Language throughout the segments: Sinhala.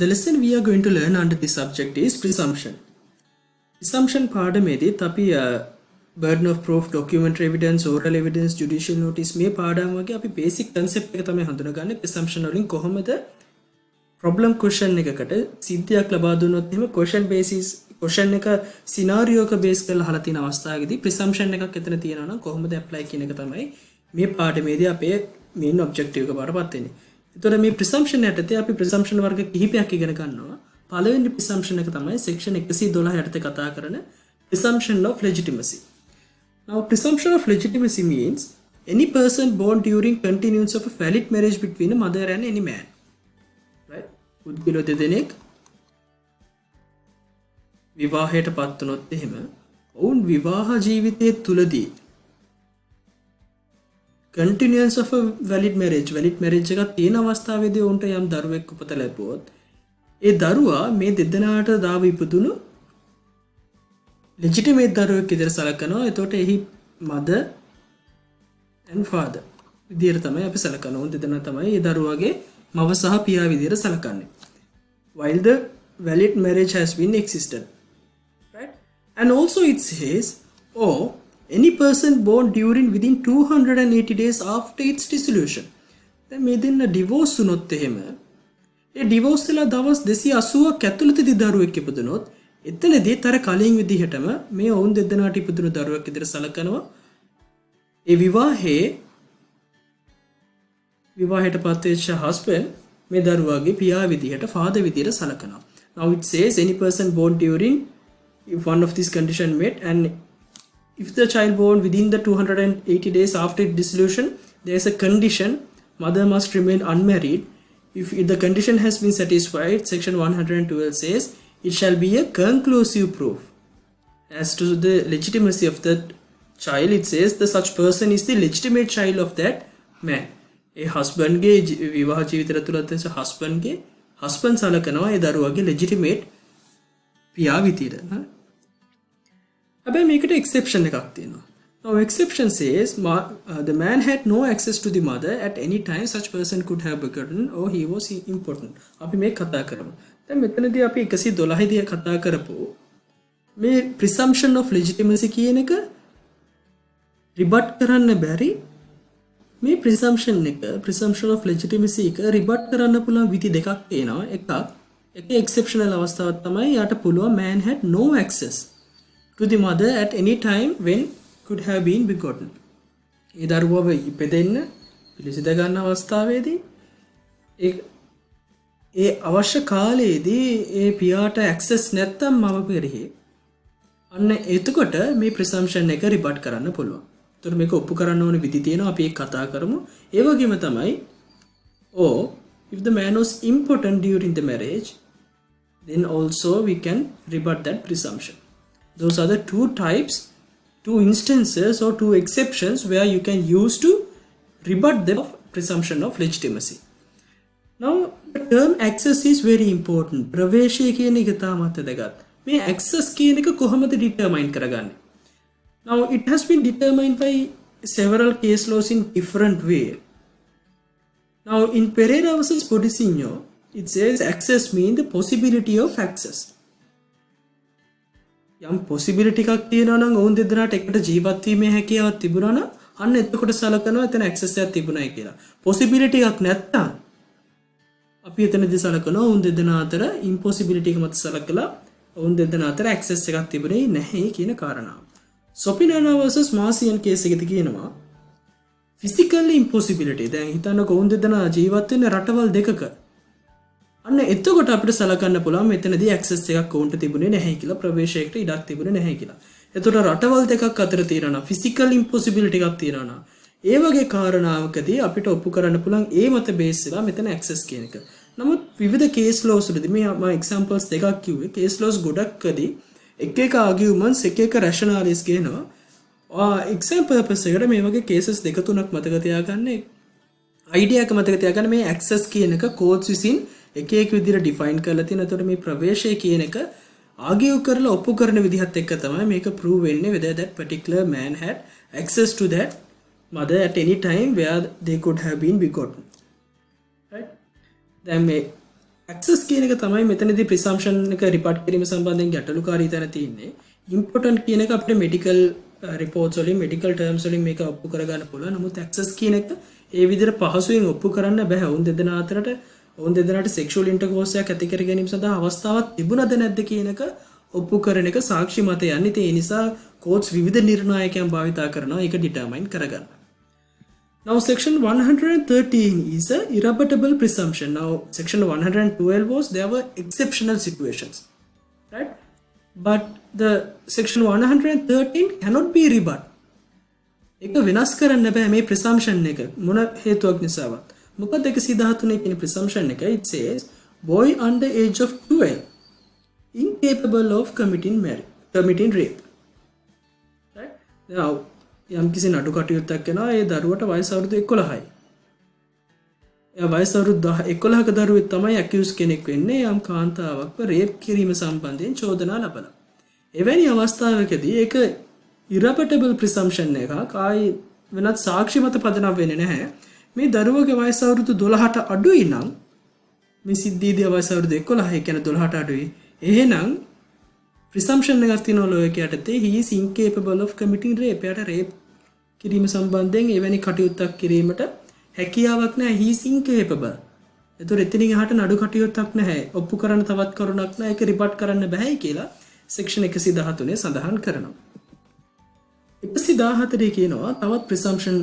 The lesson we are going to learn under this subject is presumption. Presumption පාඩමේදී අපි burden of proof, documentary evidence, oral evidence, judicial notice මේ පාඩම් වගේ අපි basic concept එක තමයි හඳුනගන්නේ. presumption වලින් කොහොමද problem question එකකට සිද්ධියක් ලබා දුන්නොත් එහෙම question එක scenario එක base කරලා අහලා තියෙන අවස්ථාවකදී presumption එකක් එතන තියෙනවා නම් කොහොමද apply කියන එක තමයි මේ පාඩමේදී අපේ main objective එක බාරපත් වෙන්නේ. එතකොට මේ presumption යටතේ අපි presumption වර්ග කිහිපයක් ඉගෙන ගන්නවා. පළවෙනි presumption එක තමයි section 112 යටතේ කතා කරන presumption of legitimacy. Now presumption of legitimacy means any person born during continuance of a valid marriage between a mother and any man. Right? පුද්ගලයෝ දෙදෙනෙක් විවාහයට පත් වුණොත් එහෙම ඔවුන් විවාහ ජීවිතයේ තුලදී continuance of a valid marriage එකක් තියෙන අවස්ථාවේදී උන්ට යම් දරුවෙක් උපත ලැබුවොත් ඒ දරුවා මේ දෙදෙනාට දාව ඉපදුණු legitimate දරුවෙක් විදිහට සලකනවා. එතකොට එහි mother and father විදිහට තමයි අපි සලකනවා. උන් දෙදෙනා තමයි ඒ දරුවාගේ මව සහ පියා විදිහට සලකන්නේ. While the valid marriage has been existed. Right? And also it says, any person born within 280 days after its dissolution. දැන් මේ දෙන්න divorce වුණොත් එහෙම ඒ divorce වෙලා දවස් 280ක් ඇතුළතදී දරුවෙක් ඉපදුනොත් එතනදී තර කලින් විදිහටම මේ ඔවුන් දෙදෙනාට ඉපදුණු දරුවෙක් විදිහට සලකනවා. ඒ විවාහයට පත්වෙච්ච husband මේ දරුවාගේ පියා විදිහට father විදිහට සලකනවා. Now it says any person born during if one of these condition met and if the child born within the 280 days after dissolution, there is a condition, mother must remain unmarried. If the condition has been satisfied, section 112 says, it shall be a conclusive proof. As to the legitimacy of that child, it says the such person is the legitimate child of that man. A husband ge විවාහ ජීවිතය තුළ තියෙන husband සලකනවා ඒ දරුවාගේ legitimate පියා විදියට. හැබැයි මේකට exception එකක් තියෙනවා. Now exception says the man had no access to the mother at any time such person could have begotten or he was important. අපි මේ කතා කරමු. දැන් මෙතනදී අපි 112 දී කතා කරපු මේ presumption of legitimacy කියන එක rebut කරන්න බැරි මේ presumption of legitimacy එක rebut කරන්න පුළුවන් විදි දෙකක් තියෙනවා. එක exceptional අවස්ථාවක් තමයි යාට පුළුවන් man had no access to the mother at any time when could have been begotten. ඒ දරුවව ඉපදෙන්න පිළිසිඳ ගන්න අවස්ථාවේදී ඒ අවශ්‍ය කාලයේදී ඒ පියාට access නැත්තම් මව පෙරෙහි අන්න එතකොට මේ presumption එක rebut කරන්න පුළුවන්. ඒතර මේක ඔප්පු කරන්න ඕන විදි තියෙනවා අපි ඒක කතා කරමු. ඒ වගේම තමයි if the man was impotent during the marriage then also we can rebut that presumption. Those are the two instances or two exceptions where you can use to rebut the presumption of legitimacy. Now, the term access is very important. ප්‍රවේශය කියන එක තාමත් වැදගත්. මේ access කියන එක කොහොමද determine කරගන්නේ? Now, it has been determined by several case laws in different way. Now, in Pereira versus Podicino, it says access means the possibility of access. යම් possibility එකක් තියෙනවා නම් ඔවුන් දෙදෙනාට එකට ජීවත් වීමේ හැකියාවක් තිබුණා නම් අන්න එතකොට සලකනවා එතන access එකක් තිබුණායි කියලා. possibility එකක් නැත්තම් අපි එතනදී සලකනවා ඔවුන් දෙදෙනා අතර impossibility එක මත සලකලා ඔවුන් දෙදෙනා අතර access එකක් තිබුණේ නැහැ කියන කාරණාව. Sopinana versus Marcian case එකේදී කියනවා physical impossibility. දැන් හිතන්නකෝ ඔවුන් දෙදෙනා ජීවත් වෙන්නේ රටවල් දෙකක. අන්න එතකොට අපිට සලකන්න පුළුවන් මෙතනදී access එකක් ඔවුන්ට තිබුණේ නැහැ කියලා ප්‍රවේශයකට ඉඩක් තිබුණේ නැහැ කියලා. එතකොට රටවල් දෙකක් අතර තියෙනවා physical impossibility එකක් තියෙනවා. ඒ වගේ කාරණාවකදී අපිට ඔප්පු කරන්න පුළුවන් ඒ මත බේස් වෙලා මෙතන access කියන එක. නමුත් විවිධ case laws වලදී මම examples දෙකක් කිව්වේ case laws ගොඩක්කදී එක arguments එක rationales කියනවා. example purpose එකට මේ වගේ cases දෙක තුනක් මතක තියාගන්න idea එක මතක තියාගන්න මේ access කියන එක courts විසින් එක විදිහට define කරලා තියෙන. එතකොට මේ ප්‍රවේශය කියන එක argue කරලා ඔප්පු කරන විදිහත් එක්ක තමයි මේක prove වෙන්නේ whether that particular man had access to that mother at any time where they could have been begotten. Right? දැන් මේ ඇක්සස් කියන එක තමයි මෙතනදී ප්‍රිසම්ප්ෂන් එක රිපෝට් කිරීම සම්බන්ධයෙන් ගැටලුකාරී තැන තියෙන්නේ. ඉම්පෝටන්ට් කියන එක අපිට මෙඩිකල් රිපෝට්ස් වලින් මෙඩිකල් ටර්ම්ස් වලින් මේක ඔප්පු කරගන්න පුළුවන්. නමුත් ඇක්සස් කියන එක ඒ විදිහට පහසුවෙන් ඔප්පු කරන්න බෑ. ඔවුන් දෙදෙනා අතරට ඔවුන් දෙදෙනාට සෙක්ෂුවල් ඉන්ටර්කෝර්ස් එකක් ඇති කර ගැනීම සඳහා අවස්ථාවක් තිබුණද නැද්ද කියන එක ඔප්පු කරන එක සාක්ෂි මත යන්නේ. ඒ නිසා කෝර්ට්ස් විවිධ නිර්ණායකයන් භාවිතා කරනවා ඒක ඩිටර්මයින් කරගන්න. Now section 113 is a irrebuttable presumption. Now section 112 was there were exceptional situations, right? But the section 113 cannot be rebut. එක වෙනස් කරන්න බෑ මේ presumption එක මොන හේතුවක් නිසාවත්. මොකද 113 කියන presumption එක it says boy under age of 12 incapable of committing rape. Right? Now යම් කිසි නඩු කටයුත්තක් කරනවා ඒ දරුවට වයස අවුරුදු 11යි. එයා වයස අවුරුදු 11ක දරුවෙක් තමයි ඇකියුස් කෙනෙක් වෙන්නේ යම් කාන්තාවක්ව රේප් කිරීම සම්බන්ධයෙන් චෝදනා ලබලා. එවැනි අවස්ථාවකදී ඒක irrebuttable presumption එකක් ආයි වෙනත් සාක්ෂි මත පදනම් වෙන්නේ නැහැ. මේ දරුවගේ වයස අවුරුදු 12ට අඩුයි නම් මේ සිද්ධියේදී වයස අවුරුදු 11 ඒ කියන්නේ 12ට අඩුයි. එහෙනම් presumption එකක් තියෙනවා ලෝයක යටතේ he is incapable of committing rape. එයාට rape කිරීම සම්බන්ධයෙන් එවැනි කටයුත්තක් කිරීමට හැකියාවක් නැහැ. he is incapable. ඒතොර එතනින් එහාට නඩු කටයුත්තක් නැහැ. ඔප්පු කරන්න තවත් කරුණක් නැහැ. ඒක රිපෝට් කරන්න බෑ කියලා section 113 සඳහන් කරනවා. 114 කියනවා තවත් presumption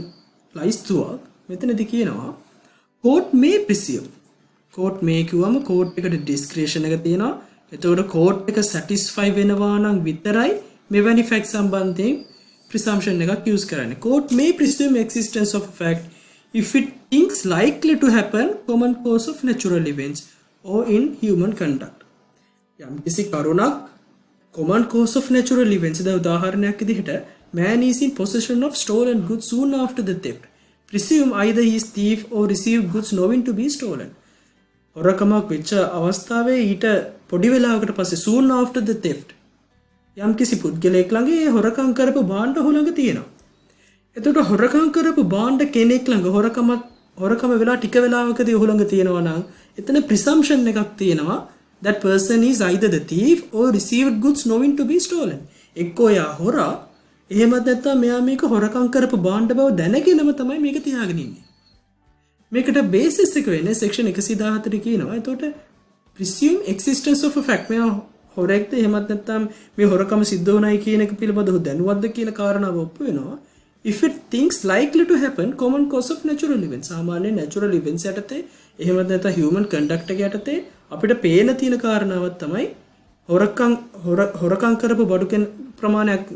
ලයිස්තුවක්. මෙතනදී කියනවා court may presume. court may කිව්වම court එකට discretion එක තියෙනවා. එතකොට court එක satisfy වෙනවා නම් විතරයි මෙවැනි fact සම්බන්ධයෙන් presumption එකක් use කරන්නේ. court may presume existence of a fact if it thinks likely to happen common course of natural events or in human conduct. යම් කිසි කරුණක් common course of natural events ද උදාහරණයක් විදිහට man is in possession of stolen goods soon after the theft. Presume either he is thief or received goods knowing to be stolen. හොරකමක් වෙච්ච අවස්ථාවේ ඊට පොඩි වෙලාවකට පස්සේ soon after the theft යම් කිසි පුද්ගලයෙක් ළඟ ඒ හොරකම් කරපු භාණ්ඩ ඔහු ළඟ තියෙනවා. එතකොට හොරකම් කරපු භාණ්ඩ කෙනෙක් ළඟ හොරකම වෙලා ටික වෙලාවකදී ඔහු ළඟ තියෙනවා නම් එතන presumption එකක් තියෙනවා that person is either the thief or received goods knowing to be stolen. එක්කෝ යා හොරා එහෙමත් නැත්නම් මෙයා මේක හොරකම් කරපු භාණ්ඩ බව දැනගෙනම තමයි මේක තියාගෙන ඉන්නේ. මේකට බේසිස් එක වෙන්නේ section 114 කියනවා. එතකොට presume existence of a fact. මෙයා හොරෙක්ද එහෙමත් නැත්නම් මේ හොරකම සිද්ධ වුණයි කියන එක පිළිබඳව දැනුවත්ද කියන කාරණාව ඔප්පු වෙනවා. if it thinks likely to happen common course of natural events. සාමාන්‍ය natural events යටතේ එහෙමත් නැත්නම් human conduct එක යටතේ අපිට පේන තියෙන කාරණාවක් තමයි හොරකම් කරපු බඩු ප්‍රමාණයක්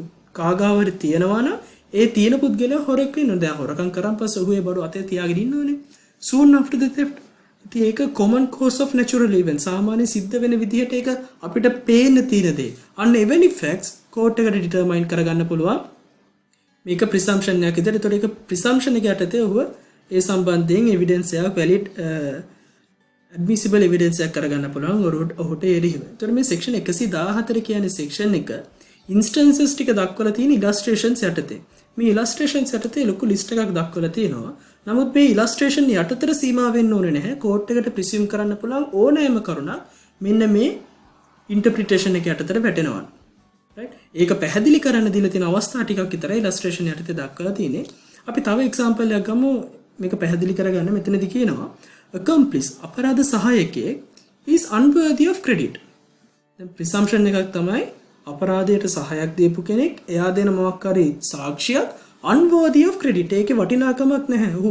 කාගාවරි තියෙනවා නම් ඒ තියෙන පුද්ගලයා හොරෙක් වෙනවා. දැන් හොරකම් කරන් පස්සේ ඔහු ඒ බඩු අතේ තියාගෙන ඉන්නවනේ. soon after the theft. ඉතින් ඒක common course of natural events. සාමාන්‍ය සිද්ධ වෙන විදිහට ඒක අපිට පේන්න තියෙන දේ. අන්න එවැනි facts court එකට determine කරගන්න පුළුවන්. මේක presumption එකක් විදිහට. ඒතකොට ඒක presumption එක යටතේ ඔහුව ඒ සම්බන්ධයෙන් evidence එකක් valid admissible evidence එකක් කරගන්න පුළුවන් ඔහුට එරෙහිව. ඒතකොට මේ section 114 කියන්නේ section එක instances ටික දක්වලා තියෙන illustrations යටතේ. මේ illustrations යටතේ ලොකු list එකක් දක්වලා තියෙනවා. නමුත් මේ illustration යටතට සීමා වෙන්න ඕනේ නැහැ. court එකට presume කරන්න පුළුවන් ඕනෑම කරුණක් මෙන්න මේ interpretation එක යටතට වැටෙනවා. right? ඒක පැහැදිලි කරන්න දීලා තියෙන අවස්ථා ටිකක් විතරයි illustration යටතේ දක්වලා තියෙන්නේ. අපි තව example එකක් ගමු. මේක පැහැදිලි කරගන්න මෙතනදී කියනවා accomplice අපරාධ සහායකයෙක් is unworthy of credit. දැන් presumption එකක් තමයි අපරාධයට සහායක් දීපු කෙනෙක් එයා දෙන මොකක් හරි සාක්ෂියක් unworthy of credit. ඒකේ වටිනාකමක් නැහැ. ඔහු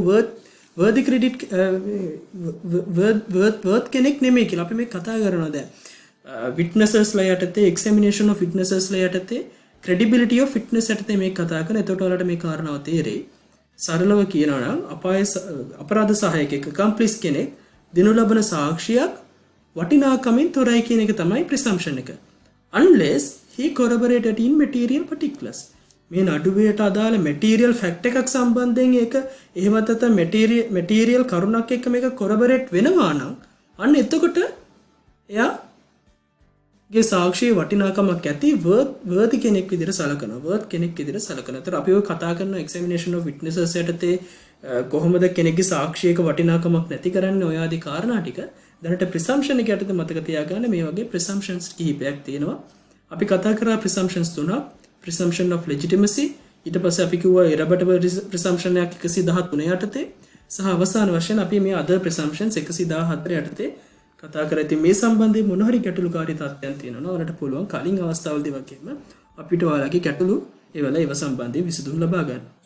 worthy credit worth කෙනෙක් නෙමෙයි කියලා අපි මේ කතා කරනවා දැන්. witnesses ලා යටතේ examination of witnesses ලා යටතේ credibility of witness යටතේ මේ කතා කරන. එතකොට ඔයාලට මේ කාරණාව තේරෙයි. සරලව කියනවා නම් අපරාධ සහායකයෙක් accomplice කෙනෙක් දෙනු ලබන සාක්ෂියක් වටිනාකමින් තොරයි කියන එක තමයි presumption එක. unless he corroborated in material particulars. මේ නඩුවට අදාළ material fact එකක් සම්බන්ධයෙන් ඒක එහෙමත් නැත්නම් material කරුණක් එක්ක මේක corroborate වෙනවා නම් අන්න එතකොට එයාගේ සාක්ෂියේ වටිනාකමක් ඇති worthy කෙනෙක් විදිහට සලකනවා. worth කෙනෙක් විදිහට සලකනවා. ඒතර අපි ඔය කතා කරන examination of witnesses යටතේ කොහොමද කෙනෙක්ගේ සාක්ෂියක වටිනාකමක් නැති කරන්නේ ඔය ආදී කාරණා ටික දැනට ප්‍රිසම්ප්ෂන් එක යටතේ මතක තියාගන්න මේ වගේ ප්‍රිසම්ප්ෂන්ස් කිහිපයක් තියෙනවා. අපි කතා කරා ප්‍රිසම්ප්ෂන්ස් තුනක්. ප්‍රිසම්ප්ෂන් of legitimacy, ඊට පස්සේ අපි කිව්වා irrebuttable ප්‍රිසම්ප්ෂන් එකක් 113 යටතේ, සහ අවසාන වශයෙන් අපි මේ other presumptions 114 යටතේ කතා කරා. ඉතින් මේ සම්බන්ධයෙන් මොන හරි ගැටලුකාරී තත්ත්වයන් තියෙනවා නම් ඔයාලට පුළුවන් කලින් අවස්ථාවලදී වගේම අපිට ඔයාලගේ ගැටලු ඒවල ඒව සම්බන්ධයෙන් විසඳුම් ලබා ගන්න.